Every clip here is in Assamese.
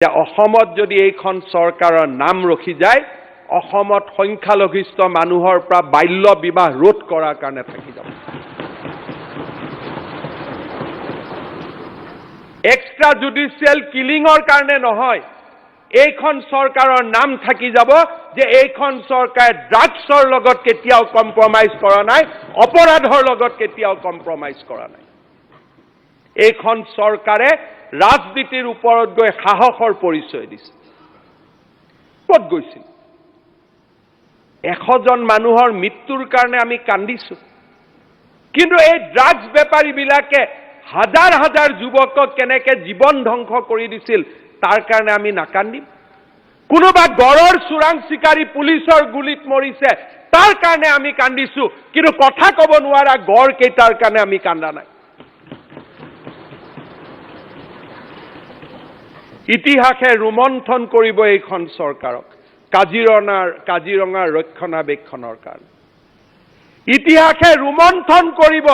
যে অসমত যদি এইখন চৰকাৰৰ নাম ৰখি যায় অসমত সংখ্যালঘিষ্ঠ মানুহৰ পৰা বাল্য বিবাহ ৰোধ কৰাৰ কাৰণে থাকি যাব। এক্সট্ৰা জুডিচিয়েল কিলিঙৰ কাৰণে নহয়, এইখন চৰকাৰৰ নাম থাকি যাব যে এইখন চৰকাৰে ড্ৰাগছৰ লগত কেতিয়াও কম্প্ৰমাইজ কৰা নাই, অপৰাধৰ লগত কেতিয়াও কম্প্ৰমাইজ কৰা নাই। এইখন চৰকাৰে ৰাজনীতিৰ ওপৰত গৈ সাহসৰ পৰিচয় দিছে। ক'ত গৈছিল? 100 জন মানুহৰ মৃত্যুৰ কাৰণে আমি কান্দিছো, কিন্তু এই ড্ৰাগছ বেপাৰীবিলাকে হাজাৰ হাজাৰ যুৱকক কেনেকে জীৱন ধ্বংস কৰি দিছিল তাৰ কাৰণে আমি নাকান্দিম? কোনোবা গড়ৰ চোৰাং চিকাৰী পুলিচৰ গুলিত মৰিছে তাৰ কাৰণে আমি কান্দিছো, কিন্তু কথা ক'ব নোৱাৰা গড় কেইটাৰ কাৰণে আমি কান্দা নাই। ইতিহাসে ৰোমন্থন কৰিব এইখন চৰকাৰক কাজিৰঙাৰ ৰক্ষণাবেক্ষণৰ কাৰণে। ইতিহাসে ৰোমন্থন কৰিব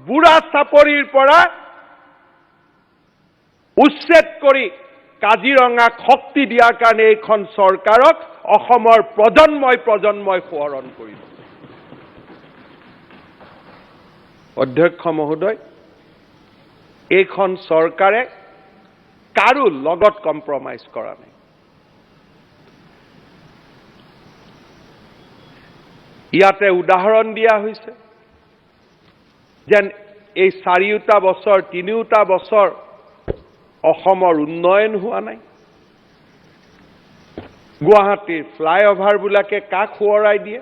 বুঢ়া চাপৰিৰ পৰা উচ্ছেদ কৰি কাজিৰঙাক শক্তি দিয়াৰ কাৰণে এইখন চৰকাৰক অসমৰ প্ৰজন্মই সোঁৱৰণ কৰিব। অধ্যক্ষ মহোদয়, এইখন চৰকাৰে কাৰো লগত কম্প্ৰমাইজ কৰা নাই। ইয়াতে উদাহৰণ দিয়া হৈছে যেন এই 4টা বছৰ 3টা বছৰ অসমৰ উন্নয়ন হোৱা নাই। গুৱাহাটীৰ ফ্লাইঅভাৰবিলাকে কাক সোঁৱৰাই দিয়ে?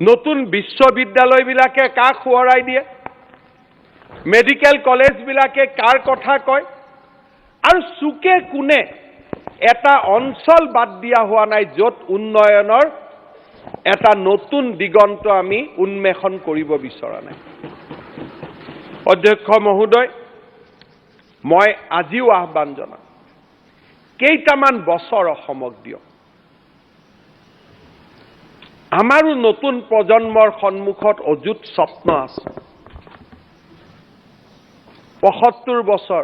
নতুন বিশ্ববিদ্যালয়বিলাকে কাক সোঁৱৰাই দিয়ে? মেডিকেল কলেজবিলাকে কাৰ কথা কয়? আৰু চুকে কোণে এটা অঞ্চল বাদ দিয়া হোৱা নাই য'ত উন্নয়নৰ এটা নতুন দিগন্ত আমি উন্মেষণ কৰিব বিচৰা নাই। অধ্যক্ষ মহোদয়, মই আজিও আহ্বান জনাম, কেইটামান বছৰ অসমক দিয়ক। আমাৰো নতুন প্ৰজন্মৰ সন্মুখত অযুত স্বপ্ন আছে। ৭৫ বছৰ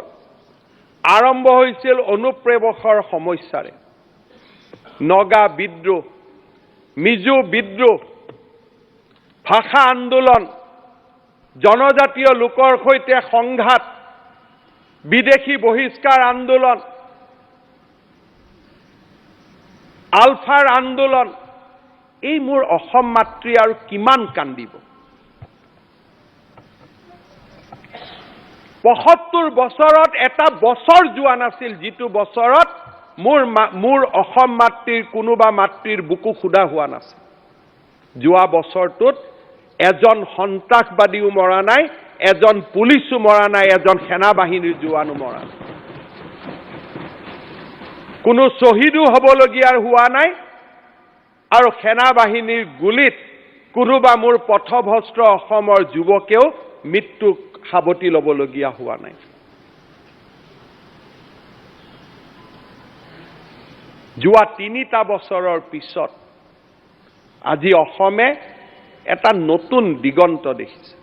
আৰম্ভ হৈছিল অনুপ্ৰৱেশৰ সমস্যাৰে। নগা বিদ্ৰোহ, মিজো বিদ্ৰোহ, ভাষা আন্দোলন, জনজাতীয় লোকৰ সৈতে সংঘাত, বিদেশী বহিষ্কাৰ আন্দোলন, আলফাৰ আন্দোলন, এই মোৰ অসম মাতৃ আৰু কিমান কান্দিব? ৭৫ বছৰত এটা বছৰ যোৱা নাছিল যিটো বছৰত মোৰ অসম মাতৃৰ কোনোবা মাতৃৰ বুকু খুদা হোৱা নাছিল। যোৱা বছৰটোত এজন সন্ত্ৰাসবাদীও মৰা নাই, এজন পুলিচো মৰা নাই, এজন সেনাবাহিনীৰ জোৱানো মৰা নাই, কোনো শ্বহীদো হ'বলগীয়া হোৱা নাই, আৰু সেনাবাহিনীৰ গুলিত কোনোবা মোৰ পথভ্ৰষ্ট অসমৰ যুৱকেও মৃত্যুক সাৱটি ল'বলগীয়া হোৱা নাই। যোৱা 3টা বছৰৰ পিছত আজি অসমে এটা নতুন দিগন্ত দেখিছে।